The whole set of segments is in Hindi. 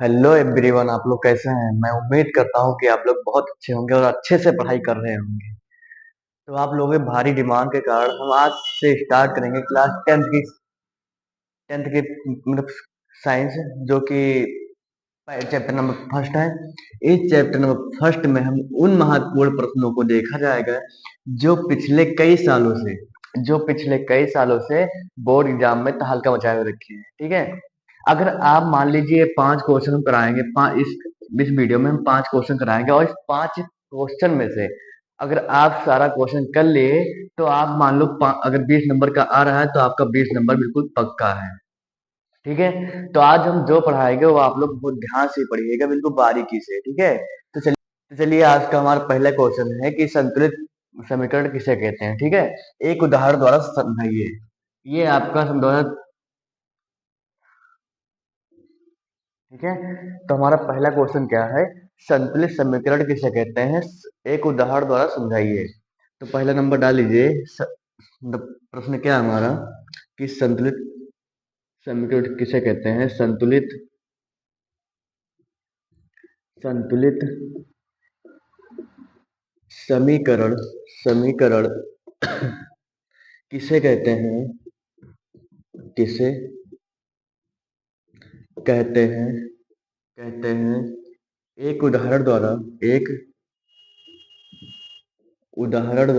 हेलो एवरीवन, आप लोग कैसे हैं? मैं उम्मीद करता हूं कि आप लोग बहुत अच्छे होंगे और अच्छे से पढ़ाई कर रहे होंगे। तो आप लोगों के भारी डिमांड के कारण हम आज से स्टार्ट करेंगे क्लास टेंथ की मतलब साइंस, जो कि चैप्टर नंबर फर्स्ट है। इस चैप्टर नंबर फर्स्ट में हम उन महत्वपूर्ण प्रश्नों को देखा जाएगा जो पिछले कई सालों से बोर्ड एग्जाम में तहलका मचाए हुए रखे हैं। ठीक है। अगर आप मान लीजिए पांच क्वेश्चन हम कराएंगे, इस वीडियो में हम पांच क्वेश्चन कराएंगे और इस पांच क्वेश्चन में से अगर आप सारा क्वेश्चन कर लिए तो आप मान लो अगर 20 नंबर का आ रहा है तो आपका 20 नंबर बिल्कुल पक्का है। ठीक है। तो आज हम जो पढ़ाएंगे वो आप लोग बहुत ध्यान से पढ़िएगा, बिल्कुल बारीकी से। ठीक है। तो चलिए आज का हमारा पहला क्वेश्चन है कि संतुलित समीकरण किसे कहते हैं। ठीक है। एक उदाहरण द्वारा समझाइए। ये आपका समझौता। ठीक है। तो हमारा पहला क्वेश्चन क्या है? संतुलित समीकरण किसे कहते हैं, एक उदाहरण द्वारा समझाइए। तो पहला नंबर डाल लीजिए। मतलब प्रश्न क्या है हमारा कि संतुलित समीकरण किसे कहते हैं। संतुलित समीकरण समीकरण किसे कहते हैं, किसे कहते हैं कहते हैं एक उदाहरण द्वारा एक उदाहरण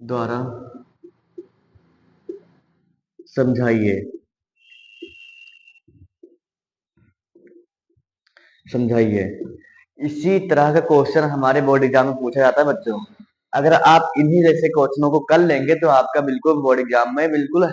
द्वारा समझाइए समझाइए। इसी तरह का क्वेश्चन हमारे बोर्ड एग्जाम में पूछा जाता है बच्चों। अगर आप इन्हीं जैसे क्वेश्चनों को कर लेंगे तो आपका बिल्कुल बोर्ड एग्जाम में बिल्कुल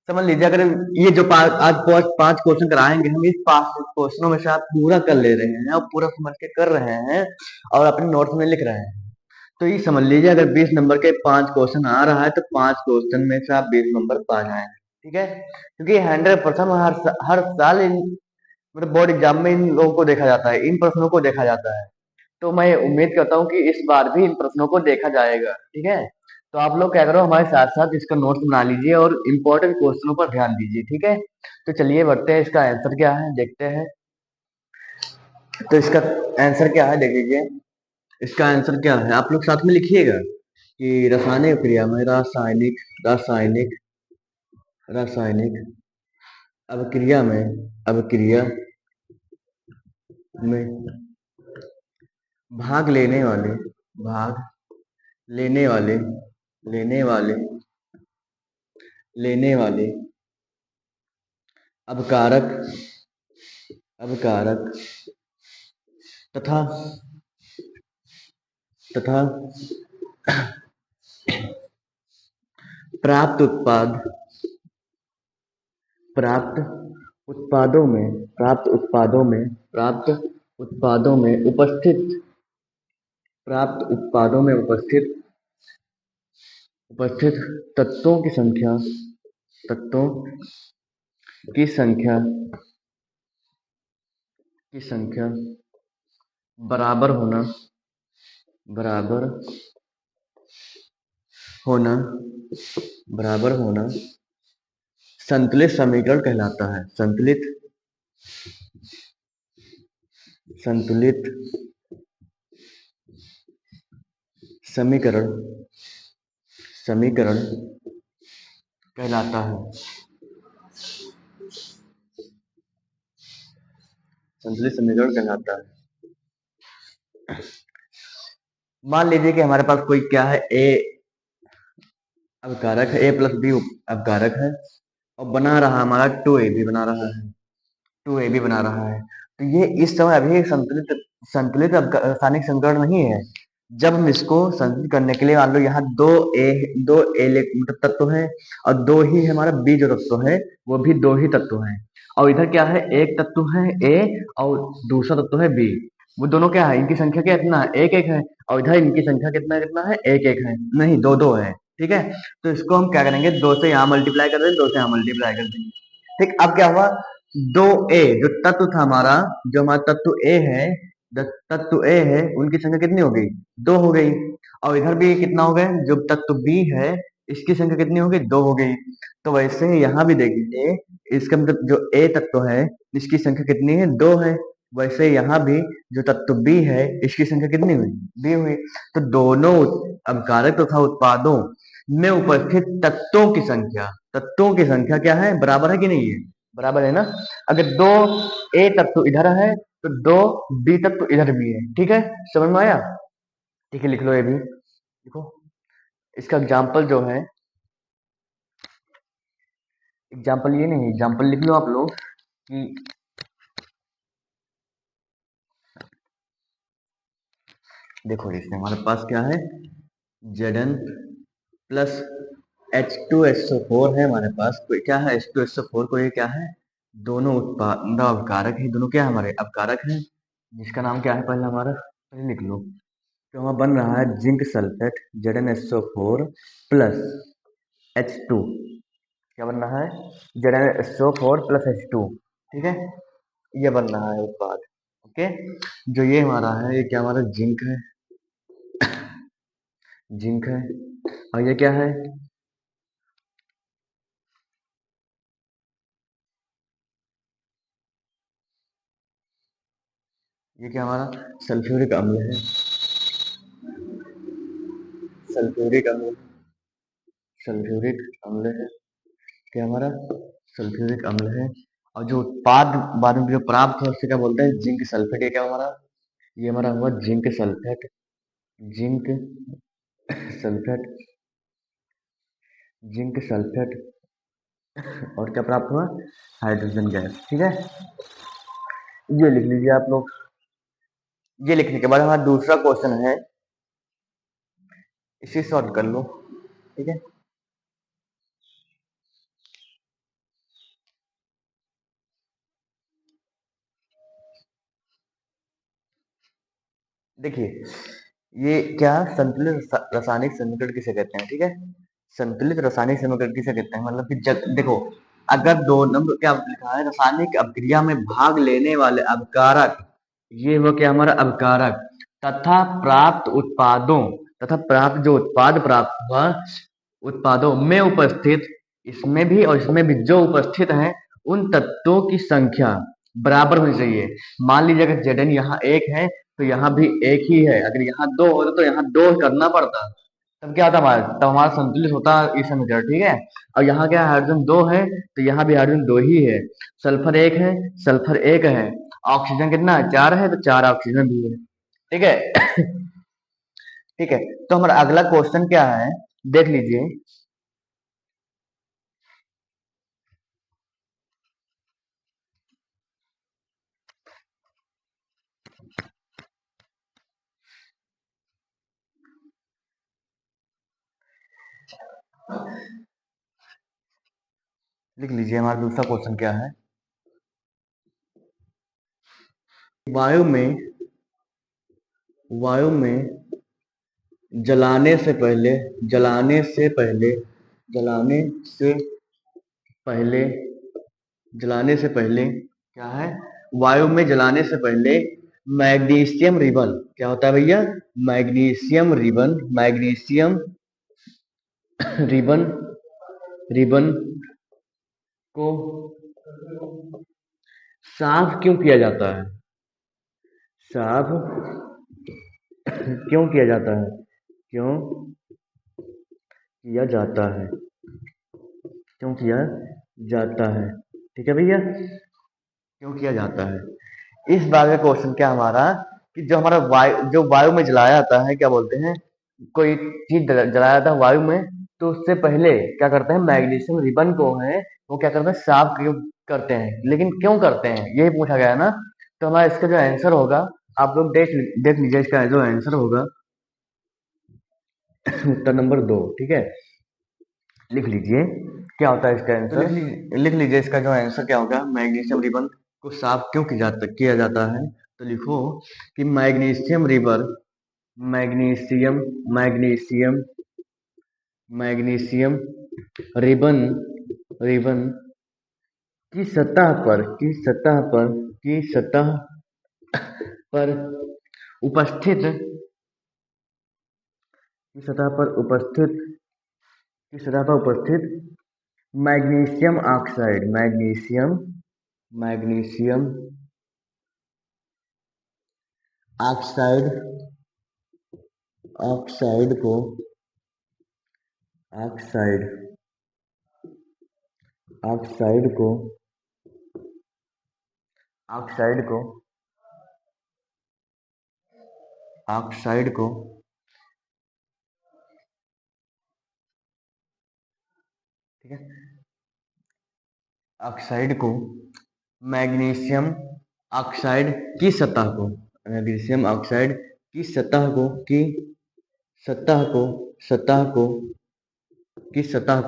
समझ लीजिए। अगर ये जो आज पांच क्वेश्चन कराएंगे, हम इस पांच क्वेश्चनों में से आप पूरा कर ले रहे हैं और पूरा समझ के कर रहे हैं और अपने नोट्स में लिख रहे हैं, तो ये समझ लीजिए अगर 20 नंबर के पांच क्वेश्चन आ रहा है तो पांच क्वेश्चन में से आप 20 नंबर पा जाएंगे। ठीक है। क्योंकि 100% हर साल इन मतलब बोर्ड एग्जाम में इन लोगों को देखा जाता है, इन प्रश्नों को देखा जाता है। तो मैं उम्मीद करता हूँ कि इस बार भी इन प्रश्नों को देखा जाएगा। ठीक है। तो आप लोग क्या करो, हमारे साथ साथ इसका नोट्स बना लीजिए और इम्पोर्टेंट क्वेश्चनों पर ध्यान दीजिए। ठीक है। तो चलिए बढ़ते हैं, इसका आंसर क्या है देखते हैं। तो इसका आंसर क्या है देख लीजिए। इसका आंसर क्या है आप लोग साथ में लिखिएगा कि रासायनिक क्रिया में रासायनिक रासायनिक अभिक्रिया में भाग लेने वाले भाग लेने वाले लेने वाले लेने वाले अबकारक अबकारक तथा तथा प्राप्त उत्पाद प्राप्त प्राप्त उत्पादों में उपस्थित उपस्थित तत्वों की संख्या की संख्या बराबर होना बराबर होना बराबर होना संतुलित समीकरण कहलाता है। संतुलित समीकरण समीकरण कहलाता है। संतुलित समीकरण कहलाता है। मान लीजिए कि हमारे पास कोई क्या है, ए अवकारक है, ए प्लस बी अवकारक है और बना रहा हमारा टू ए बी बना रहा है, तो ये इस समय अभी संतुलित संतुलित रासायनिक समीकरण नहीं है। जब हम इसको संतुलित करने के लिए मान लो यहाँ दो ए मतलब तत्व है और दो ही हमारा बी जो तत्व है वो भी दो ही तत्व है, और इधर क्या है, एक तत्व है ए और दूसरा तत्व है बी। वो दोनों क्या है, इनकी संख्या क्या कितना है, एक एक है, और इधर इनकी संख्या कितना कितना है, एक एक है, नहीं दो दो है। ठीक है। तो इसको हम क्या करेंगे, दो से यहाँ मल्टीप्लाई कर देंगे, दो से यहाँ मल्टीप्लाई कर देंगे। ठीक। अब क्या हुआ, दो ए जो तत्व था हमारा, जो हमारा तत्व ए है, तत्व ए है, उनकी संख्या कितनी हो गई, दो हो गई। और इधर भी कितना हो गए, जो तत्व बी है इसकी संख्या कितनी होगी? 2 हो गई। तो वैसे ही यहाँ भी देखिए, इसका मतलब जो ए तत्व है इसकी संख्या कितनी है? 2 है। वैसे यहाँ भी जो तत्व बी है इसकी संख्या कितनी हुई? बी हुई। तो दोनों अपकारक तथा उत्पादों में उपस्थित तत्वों की संख्या क्या है? बराबर है कि नहीं है? बराबर है ना। अगर 2 ए तत्व इधर है तो 2 बी तत्व इधर भी है। ठीक है, समझ में आया? ठीक है, लिख लो ये भी। देखो इसका एग्जाम्पल जो है, एग्जाम्पल ये नहीं, एग्जाम्पल लिख लो आप लोग कि देखो इसमें हमारे पास क्या है? Zn प्लस H2SO4 है हमारे पास। कोई क्या है? H2SO4 को ये क्या है? दोनों उत्पाद अवकारक है, दोनों क्या है? हमारे अपकारक हैं, जिसका नाम क्या है? पहले हमारा पहले लिख लो। तो हमारा बन रहा है zinc sulphate ZnSO4 plus H2। क्या बन रहा है? ZnSO4 plus H2। ठीक है, ये बन रहा है उत्पाद। ओके, जो ये हमारा है ये क्या? हमारा जिंक है, जिंक है। और ये क्या है? ये क्या हमारा? सल्फ्यूरिक अम्ल है, सल्फ्यूरिक अम्ल, सल्फ्यूरिक अम्ल है। क्या हमारा? सल्फ्यूरिक अम्ल है। और जो उत्पाद बाद में जो प्राप्त है उससे क्या बोलते हैं? Zinc sulphate. ये क्या हमारा? ये हमारा हुआ zinc sulphate, zinc sulphate, zinc sulphate. और क्या प्राप्त हुआ? Hydrogen gas. ठीक है, ये लिख लीजिए आप लोग। ये लिखने के बाद हमारा दूसरा क्वेश्चन है, इसे सॉल्व कर लो। ठीक है, देखिए ये क्या? संतुलित रासायनिक समीकरण किसे कहते हैं? ठीक है, संतुलित रासायनिक समीकरण किसे कहते हैं? मतलब कि जब देखो, अगर दो नंबर क्या लिखा है? रासायनिक अभिक्रिया में भाग लेने वाले अवकारक, ये वो क्या हमारा? अवकारक तथा प्राप्त उत्पादों, तथा प्राप्त जो उत्पाद प्राप्त हुआ उत्पादों में उपस्थित, इसमें भी और इसमें भी जो उपस्थित हैं उन तत्वों की संख्या बराबर होनी चाहिए। मान लीजिए अगर Zn यहाँ 1 है तो यहाँ भी 1 ही है। अगर यहाँ 2 होता तो यहाँ 2 करना पड़ता, तब क्या होता हमारा? तब हमारा संतुलित होता ये समीकरण। ठीक है, और यहाँ क्या? हाइड्रोजन 2 है तो यहाँ भी हाइड्रोजन 2 ही है। सल्फर 1 है, सल्फर 1 है। ऑक्सीजन कितना है? 4 है तो 4 ऑक्सीजन भी है। ठीक है। ठीक है, तो हमारा अगला क्वेश्चन क्या है? देख लीजिए। लिख लीजिए हमारा दूसरा क्वेश्चन क्या है? वायु में, वायु में जलाने से पहले, जलाने से पहले, जलाने से पहले, जलाने से पहले क्या है? वायु में जलाने से पहले मैग्नीशियम रिबन क्या होता है भैया? Magnesium ribbon, magnesium ribbon, ribbon को साफ क्यों किया जाता है? साफ क्यों किया जाता है? क्यों किया जाता है? क्यों किया जाता है? ठीक है भैया, क्यों किया जाता है? इस बार का क्वेश्चन क्या हमारा, कि जो हमारा वायु, जो वायु में जलाया जाता है, क्या बोलते हैं? कोई चीज जलाया जाता है वायु में, तो उससे पहले क्या करते हैं? मैग्नीशियम रिबन को है वो क्या करते हैं? साफ क्यों करते हैं? लेकिन क्यों करते हैं यही पूछा गया है ना। तो हमारा इसका जो आंसर होगा, आप लोग देख लीजिए इसका जो आंसर होगा। उत्तर नंबर 2। ठीक है, लिख लीजिए क्या होता है इसका तो आंसर। लिख लीजिए इसका जो आंसर क्या होगा? मैग्नीशियम रिबन को साफ क्यों किया जाता है? तो लिखो कि magnesium ribbon, magnesium, magnesium, magnesium ribbon, ribbon की सतह पर, की सतह पर, की सतह पर उपस्थित, की सतह पर उपस्थित की सतह पर उपस्थित magnesium oxide, magnesium oxide oxide को ऑक्साइड ऑक्साइड को ऑक्साइड को ऑक्साइड को ठीक है, ऑक्साइड को मैग्नीशियम ऑक्साइड की सतह को मैग्नीशियम ऑक्साइड की सतह को की सतह को सतह को की सतह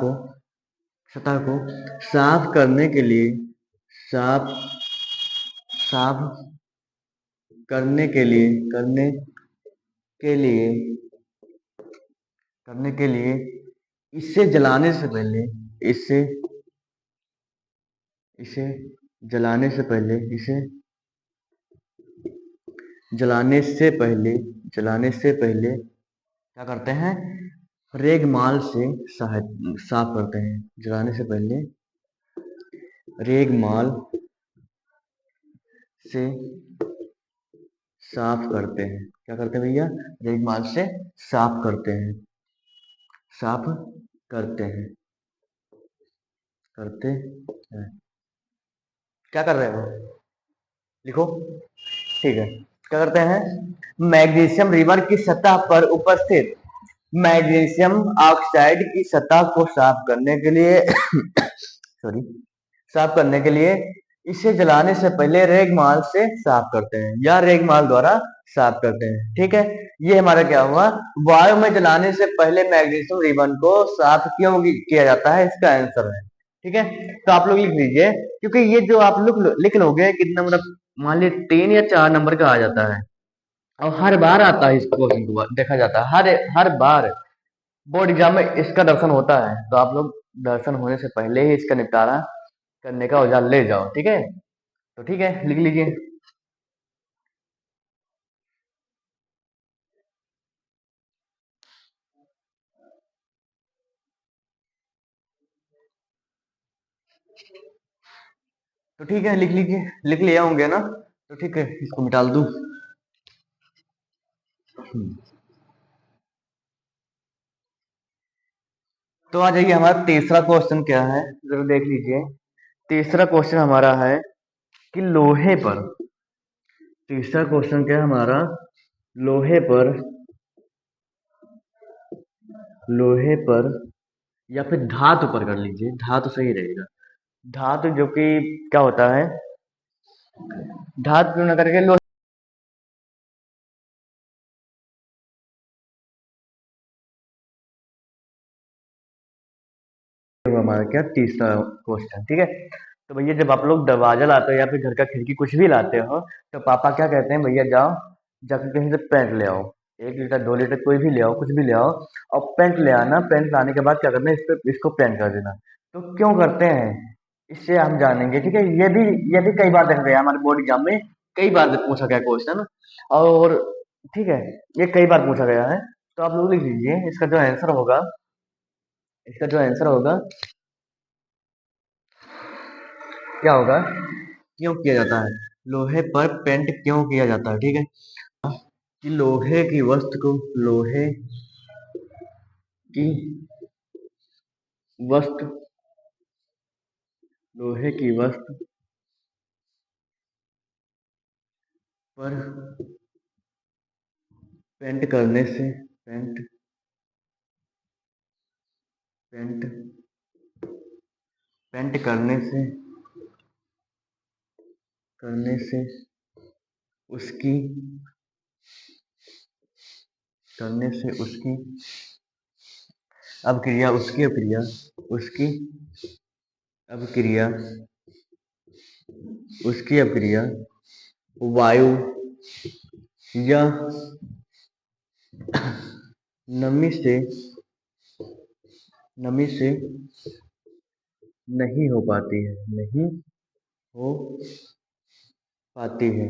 को साफ करने के लिए साफ साफ के लिए करने के लिए इसे जलाने से पहले इसे इसे जलाने से पहले इसे जलाने से पहले क्या करते हैं, रेगमाल से साफ करते हैं। जलाने से पहले रेगमाल से साफ करते हैं। क्या करते हैं भैया, रेगमाल से साफ करते हैं, साफ करते हैं करते हैं। क्या कर रहे हो, लिखो, ठीक है। क्या करते हैं, मैग्नीशियम रिवर की सतह पर उपस्थित मैग्नीशियम ऑक्साइड की सतह को साफ करने के लिए सॉरी साफ करने के लिए इसे जलाने से पहले रेगमाल से साफ करते हैं या रेगमाल द्वारा साफ करते हैं। ठीक है, ये हमारा क्या हुआ, वायु में जलाने से पहले मैग्नीशियम रिबन को साफ क्यों किया जाता है, इसका आंसर है। ठीक है, तो आप लोग लिख लीजिए, क्योंकि ये जो आप लोग लिख लोगे कितना, मतलब मान लीजिए 3 या 4 नंबर का आ जाता है और हर बार आता है, इस क्वेश्चन को देखा जाता है हर हर बार बोर्ड एग्जाम में इसका दर्शन होता है। तो आप लोग दर्शन होने से पहले ही इसका निपटारा करने का औजार ले जाओ। ठीक है, तो ठीक है, लिख लीजिए। तो ठीक है, लिख लीजिए, लिख लिया होंगे ना, तो ठीक है, इसको मिटा दूं। तो आ जाइए, हमारा तीसरा क्वेश्चन क्या है, जरा देख लीजिए। तीसरा क्वेश्चन हमारा है कि लोहे पर, तीसरा क्वेश्चन क्या है हमारा, लोहे पर लोहे पर या फिर धातु पर कर लीजिए, धातु सही रहेगा। धातु जो कि क्या होता है, धातु क्यों ना करके लोहे, हमारा क्या तीसरा क्वेश्चन। ठीक है, तो भैया जब आप लोग दरवाजा लाते हो या फिर घर का खिड़की कुछ भी लाते हो, तो पापा क्या कहते हैं, भैया जाओ जाकर कहीं से पेंट ले आओ, 1 लीटर 2 लीटर कोई भी ले आओ, कुछ भी ले आओ, और पेंट ले आना। पेंट लाने के बाद क्या करना है, इसको पेंट कर देना। तो क्यों करते हैं, इससे हम जानेंगे। ठीक है, ये भी कई बार देख रहे हैं हमारे बोर्ड एग्जाम में, कई बार पूछा गया क्वेश्चन, और ठीक है, ये कई बार पूछा गया है। तो आप लोग लिख लीजिए, इसका जो आंसर होगा क्या होगा, क्यों किया जाता है, लोहे पर पेंट क्यों किया जाता है। ठीक है, कि लोहे की वस्तु लोहे की वस्तु पर पेंट करने से पेंट पेंट करने से उसकी उसकी अभिक्रिया उसकी अभिक्रिया उसकी अभिक्रिया वायु या नमी से नमी से नहीं हो पाती है, नहीं हो पाती है,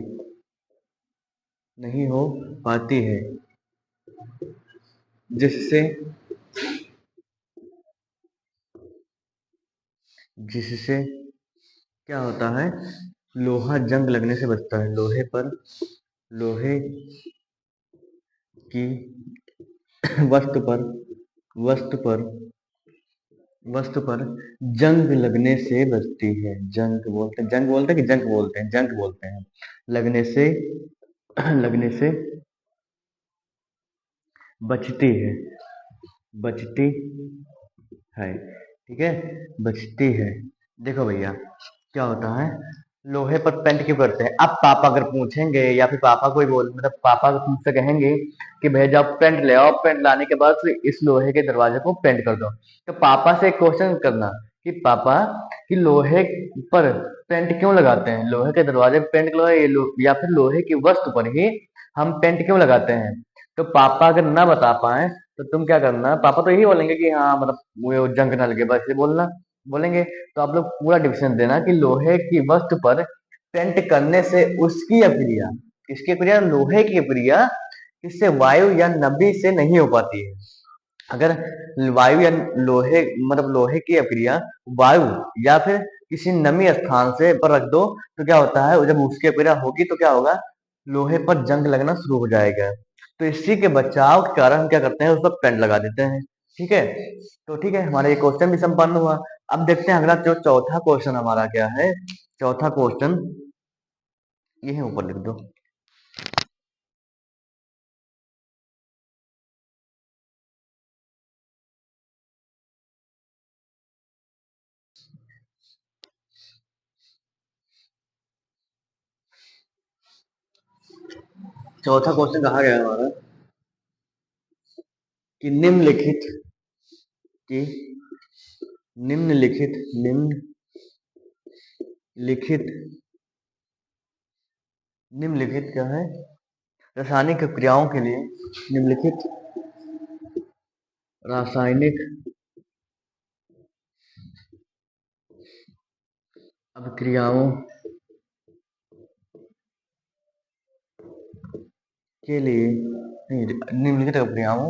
नहीं हो पाती है, जिससे जिससे क्या होता है, लोहा जंग लगने से बचता है। लोहे की वस्तु पर वस्तु पर वस्तु पर जंग लगने से बचती है। जंग बोलते हैं कि जंग बोलते हैं, जंग बोलते हैं। लगने से लगने से बचती है, बचती है। ठीक है, बचती है। देखो भैया, क्या होता है, लोहे पर पेंट क्यों करते हैं? अब पापा अगर पूछेंगे या फिर पापा कोई बोल मतलब पापा तुमसे कहेंगे कि भैया जाओ पेंट ले आओ, पेंट लाने के बाद फिर इस लोहे के दरवाजे को पेंट कर दो, तो पापा से क्वेश्चन करना कि पापा कि लोहे पर पेंट क्यों लगाते हैं, लोहे के दरवाजे पे पेंट क्यों लगाए, या फिर लोहे की वस्तु पर ही हम पेंट क्यों लगाते हैं। तो पापा अगर ना बता पाए तो तुम क्या करना, पापा तो यही बोलेंगे कि हाँ मतलब वो जंग ना लगे, बस ये बोलना बोलेंगे। तो आप लोग पूरा डिसीजन देना कि लोहे की वस्तु पर पेंट करने से उसकी अप्रिया, किसकी अप्रिया, लोहे की अप्रिया किससे, वायु या नमी से नहीं हो पाती है। अगर वायु या लोहे मतलब लोहे की अप्रिया वायु या फिर किसी नमी स्थान से पर रख दो तो क्या होता है, जब उसकी अप्रिया होगी तो क्या होगा, लोहे पर जंग लगना शुरू हो जाएगा। तो इसी के बचाव के कारण हम क्या करते हैं, उस पर पेंट लगा देते हैं। ठीक है, तो ठीक है, हमारा ये क्वेश्चन भी संपन्न हुआ। अब देखते हैं अगला जो चौथा क्वेश्चन हमारा क्या है। चौथा क्वेश्चन ये है, ऊपर लिख दो। चौथा क्वेश्चन कहा गया है हमारा कि कि निम्नलिखित निम्नलिखित निम्नलिखित क्या है, रासायनिक क्रियाओं के लिए, निम्नलिखित रासायनिक अभिक्रियाओं के लिए नहीं, निम्नलिखित अभिक्रियाओं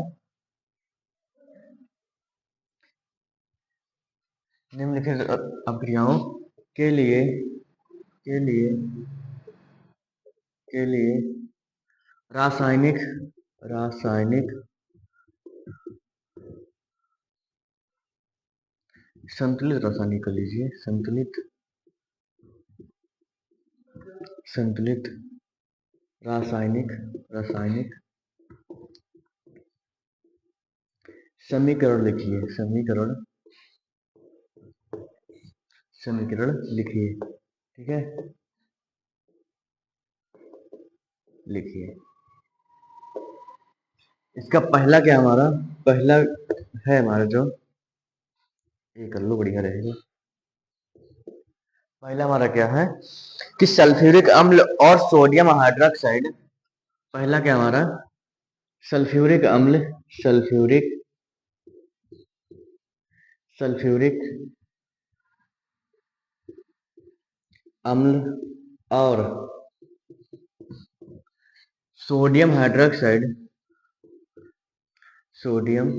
निम्नलिखित अभिक्रियाओं के लिए के लिए के लिए रासायनिक रासायनिक संतुलित रासायनिक कर लीजिए, संतुलित रासायनिक रासायनिक समीकरण लिखिए, समीकरण लिखिए। ठीक है, लिखिए। इसका पहला क्या हमारा, पहला है हमारा जो, ये कर लो बढ़िया रहेगा। पहला हमारा क्या है कि सल्फ्यूरिक अम्ल और सोडियम हाइड्रोक्साइड, पहला क्या हमारा, सल्फ्यूरिक अम्ल, सल्फ्यूरिक सल्फ्यूरिक अम्ल और sodium hydroxide, sodium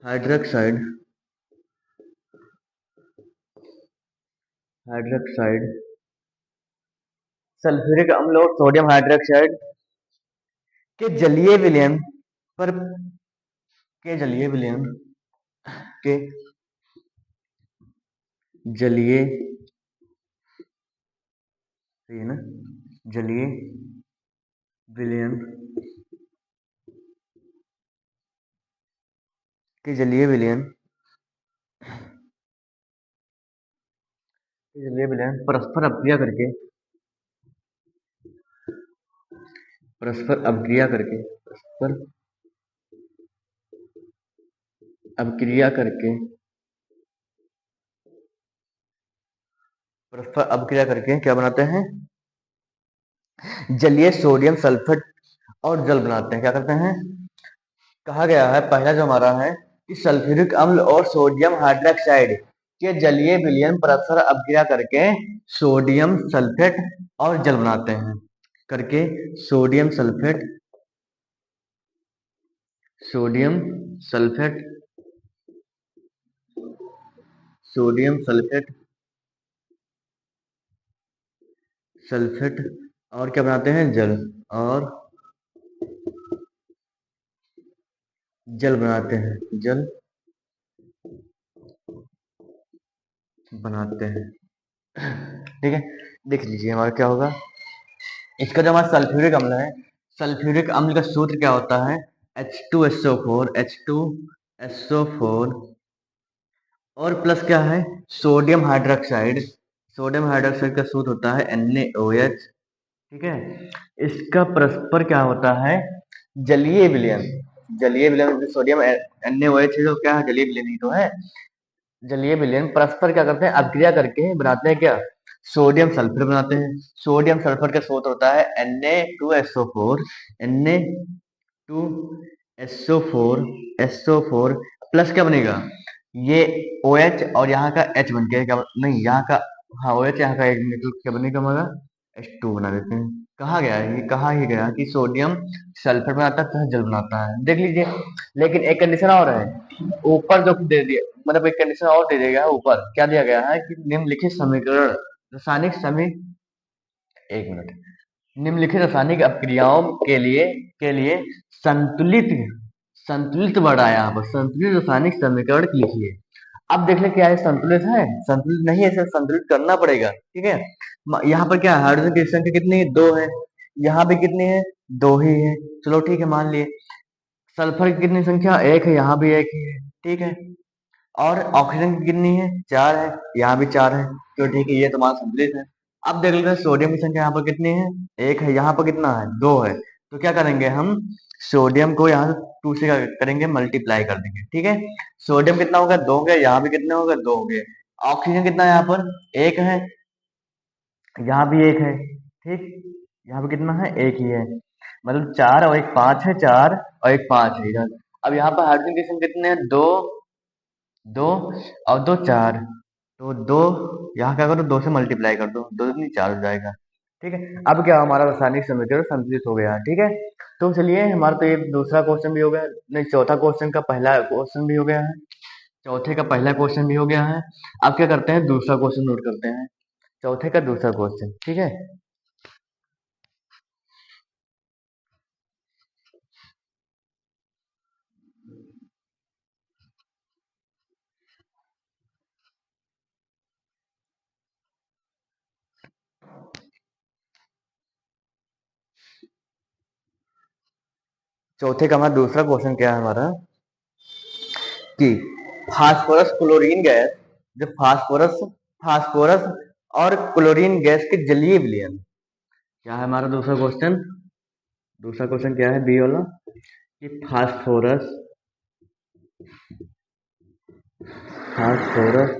hydroxide hydroxide sulphuric अम्ल और सोडियम हाइड्रोक्साइड के जलीय विलयन पर के जलीय विलयन के जलीय, सही है ना, जलीय विलयन के जलीय विलयन के जलीय विलयन परस्पर अभिक्रिया करके, परस्पर अभिक्रिया करके परस्पर अभिक्रिया करके परस्पर अभिक्रिया करके क्या बनाते हैं, जलीय सोडियम सल्फेट और जल बनाते हैं। क्या करते हैं, कहा गया है पहला जो हमारा है कि सल्फ्यूरिक अम्ल और सोडियम हाइड्रोक्साइड के जलीय विलयन परस्पर अभिक्रिया करके सोडियम सल्फेट और जल बनाते हैं, करके sodium sulphate sodium sulphate sodium sulphate, sulphate, और क्या बनाते हैं, जल, और जल बनाते हैं, जल बनाते हैं। ठीक है, देख लीजिए हमारा क्या होगा। इसका जो हमारा सल्फ्यूरिक अम्ल है, सल्फ्यूरिक अम्ल का सूत्र क्या होता है, H2SO4, H2SO4, और प्लस क्या है, सोडियम हाइड्रोक्साइड, सोडियम हाइड्रोक्साइड का सूत्र होता है NaOH। ठीक है, इसका परस्पर क्या होता है, जलीय विलयन, जलीय विलयन, सोडियम NaOH है तो क्या है, जलीय विलयन ही तो है। जलीय विलयन परस्पर क्या करते हैं, अभिक्रिया करके बनाते हैं क्या, सोडियम सल्फर बनाते हैं। सोडियम सल्फर का स्रोत होता है Na2SO4, Na2SO4 प्लस क्या बनेगा, ये OH और यहाँ का H बन के क्या, नहीं यहाँ का, हाँ OH यहाँ का एक निकल क्या बनेगा हमारा, H2 बना देते हैं। कहा गया है, ये कहा ही गया कि सोडियम सल्फर बनाता है तथा जल बनाता है, देख लीजिए। लेकिन एक कंडीशन और है, ऊपर जो दे दिया, मतलब एक कंडीशन और दे दिया गया है, ऊपर क्या दिया गया है कि निम्नलिखित समीकरण, रासायनिक समी, एक मिनट, निम्नलिखित रासायनिक अपक्रियाओं के लिए संतुलित, संतुलित वर्ड आया यहाँ पर, संतुलित रासायनिक समीकरण लिखिए। अब देख ले क्या है, संतुलित है, संतुलित नहीं है, इसे संतुलित करना पड़ेगा। ठीक है, यहाँ पर क्या है, हाइड्रोजन की संख्या कितनी है, दो है, यहाँ भी कितनी है, दो ही है, चलो ठीक है मान लिए। सल्फर की कितनी संख्या, एक है, यहाँ भी एक ही है, ठीक है। और ऑक्सीजन की कितनी है, चार है, यहाँ भी चार है, तो ठीक है, ये तुम्हारा संतुलित है। अब देख लेते हैं सोडियम की संख्या यहाँ पर कितनी है, एक है, यहाँ पर कितना है, दो है, तो क्या करेंगे हम, सोडियम को यहाँ से टू से क्या करेंगे, मल्टीप्लाई कर देंगे। ठीक है, सोडियम कितना होगा, दो हो गया, यहाँ भी कितने हो गए, दो हो गए। ऑक्सीजन कितना है यहाँ पर, एक है, यहाँ भी एक है, ठीक, यहाँ पे कितना है, एक ही है, मतलब चार और एक पांच है, चार और एक पांच है इधर। अब यहाँ पर हाइड्रोजन की संख्या कितने हैं, दो, दो और दो चार, तो दो, यहाँ क्या करो, दो से मल्टीप्लाई कर दो, दो दूनी चार हो जाएगा। ठीक है, अब क्या हमारा रासायनिक समीकरण संतुलित हो गया। ठीक है, तो चलिए हमारा तो ये दूसरा क्वेश्चन भी हो गया, नहीं चौथा क्वेश्चन का पहला क्वेश्चन भी हो गया है, चौथे का पहला क्वेश्चन भी हो गया है। अब क्या करते हैं, दूसरा क्वेश्चन नोट करते हैं, चौथे का दूसरा क्वेश्चन। ठीक है, चौथे का हमारा दूसरा क्वेश्चन क्या है हमारा, कि फास्फोरस क्लोरीन गैस, जो फास्फोरस, फास्फोरस और क्लोरीन गैस के जलीय विलयन, क्या है हमारा दूसरा क्वेश्चन, दूसरा क्वेश्चन क्या है, बी वाला, कि फास्फोरस, फास्फोरस,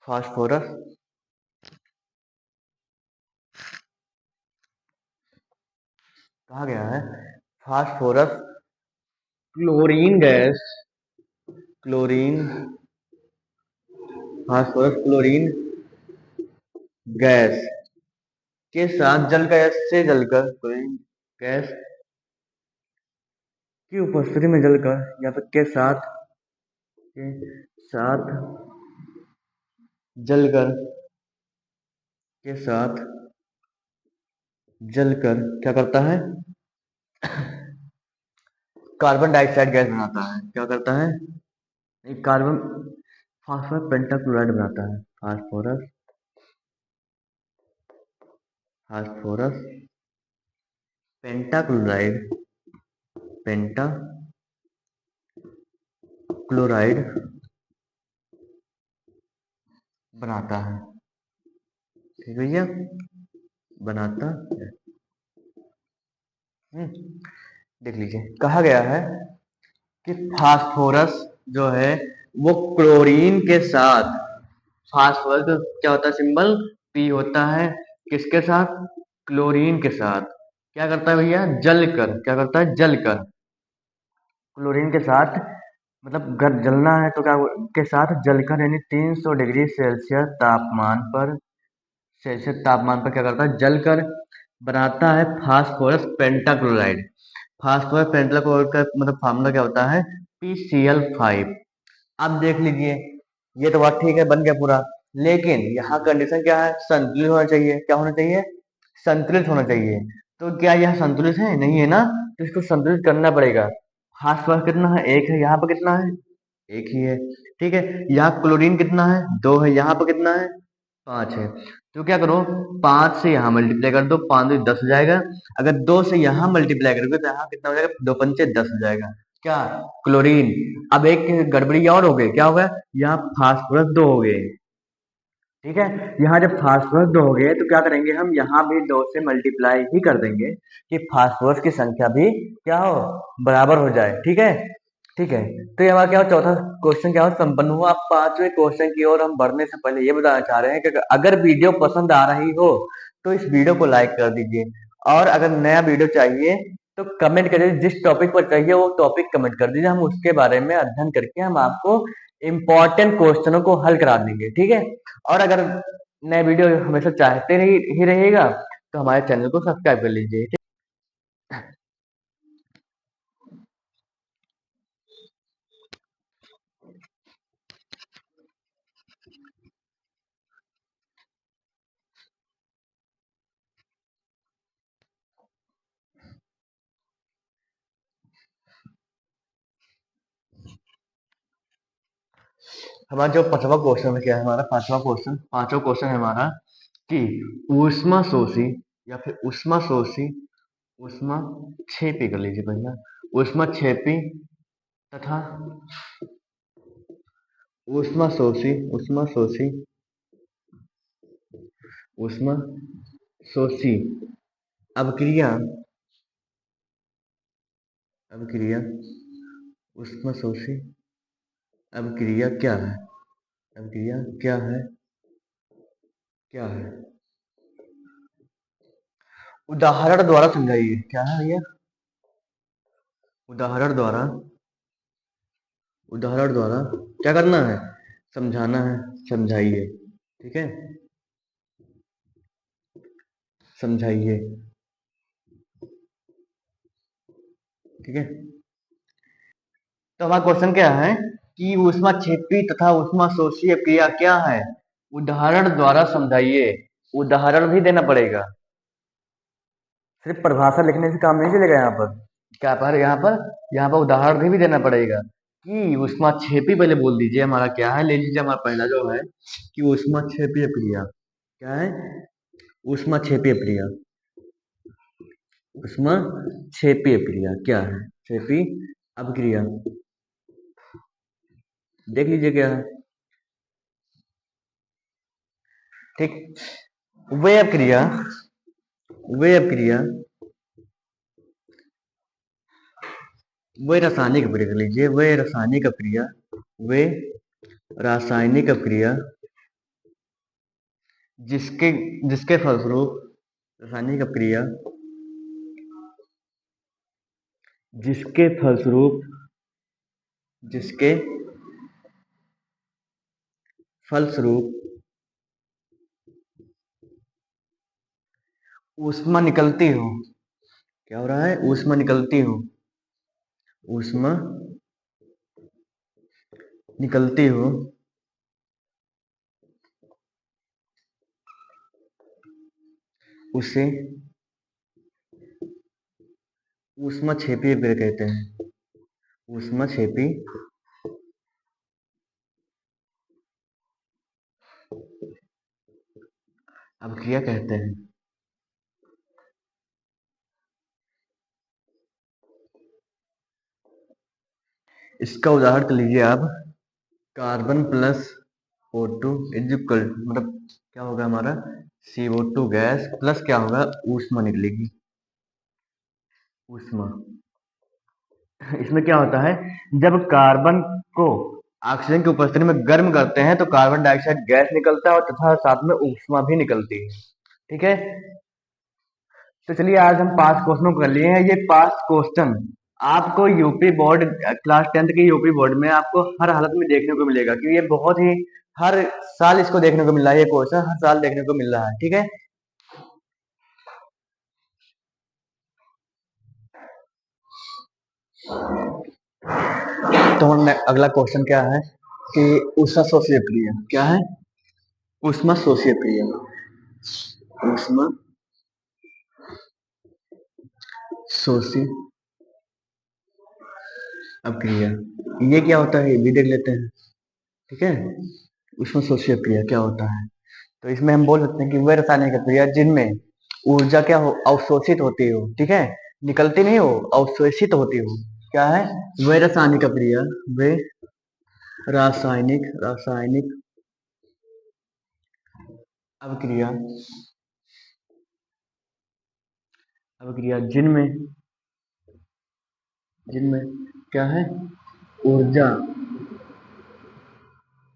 फास्फोरस, कहा गया है, phosphorus chlorine gas, chlorine, phosphorus chlorine gas के साथ जल गैस से जलकर, क्लोरीन गैस की उपस्थिति में जलकर, या फिर के साथ, के साथ जलकर, के साथ जलकर क्या करता है, कार्बन डाइऑक्साइड गैस बनाता है, क्या करता है, एक कार्बन, फास्फोरस पेंटाक्लोराइड बनाता है, फास्फोरस, फास्फोरस पेंटाक्लोराइड, पेंटाक्लोराइड बनाता है। ठीक है भैया, बनाता है। देख लीजिए, कहा गया है कि फास्फोरस जो है वो क्लोरीन के साथ, फास्फोरस का क्या होता है सिंबल, पी होता है, किसके साथ, क्लोरीन के साथ, क्या करता है भैया, जलकर, क्या करता है, जलकर, क्लोरीन के साथ, मतलब जलना है तो क्या, के साथ जलकर, यानी 300 डिग्री सेल्सियस तापमान पर, सेल्सियस तापमान पर क्या करता है, जलकर बनाता है फास्फोरस पेंटाक्लोराइड। फास्फोरस पेंटाक्लोराइड का मतलब फार्मूला क्या होता है, PCl5। आप देख लीजिए, ये तो बात ठीक है, बन गया पूरा। लेकिन यहाँ कंडीशन क्या है, संतुलित होना चाहिए। क्या होना चाहिए? संतुलित होना चाहिए। तो क्या यह संतुलित है? नहीं है ना, तो इसको संतुलित करना पड़ेगा। फास्फोरस कितना है? एक है। यहाँ पर कितना है? एक ही है। ठीक है। यहाँ क्लोरीन कितना है? दो है। यहाँ पर कितना है? पांच है। तो क्या करो, पांच से यहाँ मल्टीप्लाई कर दो, पांच दो 10 हो जाएगा। अगर दो से यहाँ मल्टीप्लाई करोगे तो यहाँ कितना हो जाएगा? दो पंचे 10 हो जाएगा। क्या? क्लोरीन। अब एक गड़बड़ी और हो गई। क्या हो गया? यहाँ फास्फोरस दो हो गए। ठीक है। यहाँ जब फास्फोरस दो हो गए तो क्या करेंगे हम, यहाँ भी दो से मल्टीप्लाई ही कर देंगे कि फास्फोरस की संख्या भी क्या हो, बराबर हो जाए। ठीक है। ठीक है। तो ये हमारा क्या हो, चौथा क्वेश्चन क्या हो, संपन्न हुआ। अब पांचवें क्वेश्चन की ओर हम बढ़ने से पहले ये बताना चाह रहे हैं कि अगर वीडियो पसंद आ रही हो तो इस वीडियो को लाइक कर दीजिए, और अगर नया वीडियो चाहिए तो कमेंट करिए, जिस टॉपिक पर चाहिए वो टॉपिक कमेंट कर दीजिए, हम उसके बारे में अध्ययन करके हम आपको इम्पोर्टेंट क्वेश्चनों को हल करा देंगे। ठीक है। और अगर नए वीडियो हमेशा चाहते ही रहिएगा तो हमारे चैनल को सब्सक्राइब कर लीजिए। हमारा जो पांचवा क्वेश्चन है, क्या है हमारा पांचवा क्वेश्चन, पांचवा क्वेश्चन है हमारा कि ऊष्मा शोषी या फिर ऊष्मा शोषी, ऊष्मा क्षेपी कर लीजिए भैया, ऊष्मा क्षेपी तथा ऊष्मा शोषी, ऊष्मा शोषी, ऊष्मा शोषी अवक्रिया, अवक्रिया, ऊष्मा शोषी अवक्रिया क्या है? अवक्रिया क्या है? क्या है? उदाहरण द्वारा समझाइए। क्या है भैया? उदाहरण द्वारा, उदाहरण द्वारा क्या करना है? समझाना है। समझाइए। ठीक है। समझाइए। ठीक है। तो हमारा क्वेश्चन क्या है कि ऊष्मा क्षेपी तथा ऊष्मा शोषी क्रिया क्या है? उदाहरण द्वारा समझाइए। उदाहरण भी देना पड़ेगा, सिर्फ परिभाषा लिखने से काम नहीं चलेगा। यहाँ पर क्या पर, यहाँ पर उदाहरण भी देना पड़ेगा कि ऊष्मा क्षेपी, पहले बोल दीजिए हमारा क्या है, ले लीजिए हमारा पहला जो है कि ऊष्मा क्षेपी क्रिया क्या है? ऊष्मा क्षेपी क्रिया, ऊष्मा क्षेपी क्रिया क्या है? क्षेपी अभिक्रिया, देख लीजिए क्या है। ठीक। वे अभिक्रिया, वे अभिक्रिया, वे रासायनिक अभिक्रिया कर लीजिए, वे रासायनिक अभिक्रिया, वे रासायनिक अभिक्रिया जिसके जिसके फलस्वरूप, रासायनिक अभिक्रिया जिसके फलस्वरूप, जिसके फलस्वरूप ऊष्मा निकलती हो। क्या हो रहा है? ऊष्मा निकलती हो, ऊष्मा निकलती हो, उसे ऊष्मा क्षेपी अभिक्रिया कहते हैं। ऊष्मा क्षेपी अभिक्रिया कहते हैं। इसका उदाहरण तो लीजिए आप, carbon plus O2 is equal, मतलब क्या होगा हमारा, CO2 गैस प्लस क्या होगा, ऊष्मा निकलेगी। ऊष्मा, इसमें क्या होता है, जब कार्बन को ऑक्सीजन की उपस्थिति में गर्म करते हैं तो कार्बन डाइऑक्साइड गैस निकलता है और तथा साथ में ऊष्मा भी निकलती है। ठीक है। तो चलिए आज हम पांच क्वेश्चनों कर लिए हैं। ये पांच क्वेश्चन आपको यूपी बोर्ड, क्लास 10th की यूपी बोर्ड में आपको हर हालत में देखने को मिलेगा, क्योंकि ये बहुत ही, हर साल इसको देखने को मिल रहा है, ये क्वेश्चन हर साल देखने को मिल रहा है। ठीक है। तो अगला क्वेश्चन क्या है? कि ऊष्मा शोषी क्रिया क्या है? ऊष्मा शोषी क्रिया। ऊष्मा शोषी अभिक्रिया, ये क्या होता है ये भी देख लेते हैं। ठीक है, ऊष्मा शोषी क्रिया क्या होता है? तो इसमें हम बोल सकते हैं कि वह रासायनिक क्रिया जिनमें ऊर्जा क्या हो, अवशोषित होती हो। ठीक है, निकलती नहीं हो, अवशोषित होती हो। क्या है? वह रासायनिक क्रिया, वे रासायनिक रासायनिक अभिक्रिया, अभिक्रिया जिनमें जिनमें क्या है, ऊर्जा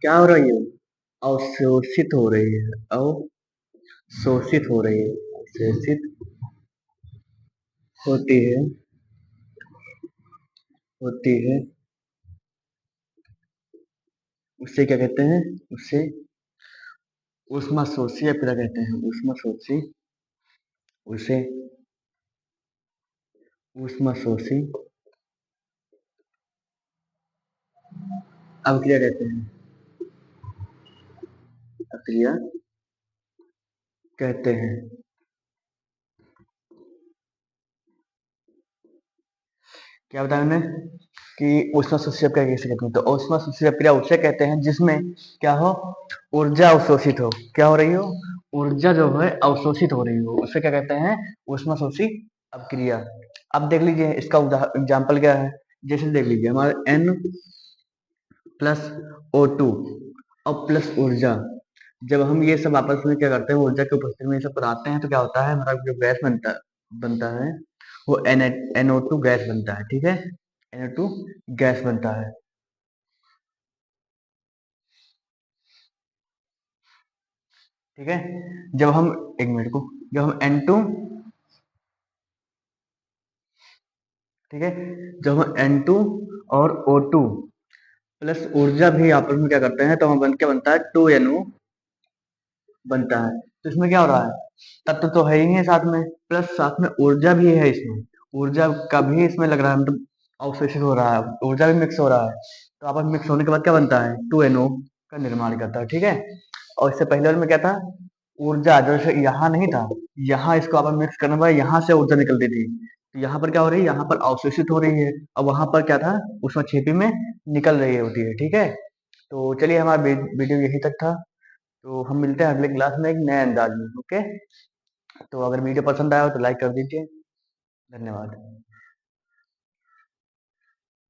क्या हो रही है, अवशोषित हो रही है, अवशोषित हो रही है, अवशोषित होती है, होती है, उससे क्या कहते हैं, उससे ऊष्मा शोषी अभिक्रिया कहते हैं। ऊष्मा शोषी, उसे ऊष्मा शोषी अभिक्रिया कहते हैं, अभिक्रिया कहते हैं। क्या बताया मैंने कि ऊष्मा शोषी अभिक्रिया किसे कहते हैं? तो ऊष्मा शोषी अभिक्रिया उसे कहते हैं जिसमें क्या हो, ऊर्जा अवशोषित हो। क्या हो रही हो, ऊर्जा जो है अवशोषित हो रही हो, उसे क्या कहते हैं, ऊष्मा शोषी अभिक्रिया। अब देख लीजिए इसका एग्जाम्पल क्या है। जैसे देख लीजिए हमारे N प्लस O2 और प्लस ऊर्जा, जब हम ये सब आपस में क्या करते हैं, ऊर्जा की उपस्थिति में ये सब कराते हैं तो क्या होता है, हमारा जो गैस बनता है वो NO2 गैस बनता है। ठीक है, NO2 गैस बनता है। ठीक है, जब हम एक मिनट को, जब हम N2, ठीक है, जब हम N2 और O2 प्लस ऊर्जा भी आपस में क्या करते हैं तो हम क्या बनता है, 2NO बनता है। तो इसमें क्या हो रहा है, तत्व तो है ही है साथ में, प्लस साथ में ऊर्जा भी है इसमें, ऊर्जा का भी इसमें लग रहा है, मतलब अवशोषित हो रहा है, ऊर्जा भी मिक्स हो रहा है। तो आपस में मिक्स होने के बाद क्या बनता है, 2NO का निर्माण करता है। ठीक है, और इससे पहले वाले में क्या था, ऊर्जा जैसे यहाँ नहीं था, यहाँ इसको आपस में मिक्स करने पर यहाँ से ऊर्जा निकलती थी, तो यहाँ पर क्या हो रही है, यहाँ पर अवशोषित हो रही है, और वहां पर क्या था, उसमें छिपी में निकल रही होती है। ठीक है, तो चलिए हमारा वीडियो यही तक था। तो हम मिलते हैं अगले क्लास में एक नए अंदाज में। ओके, तो अगर वीडियो पसंद आया हो तो लाइक कर दीजिए। धन्यवाद।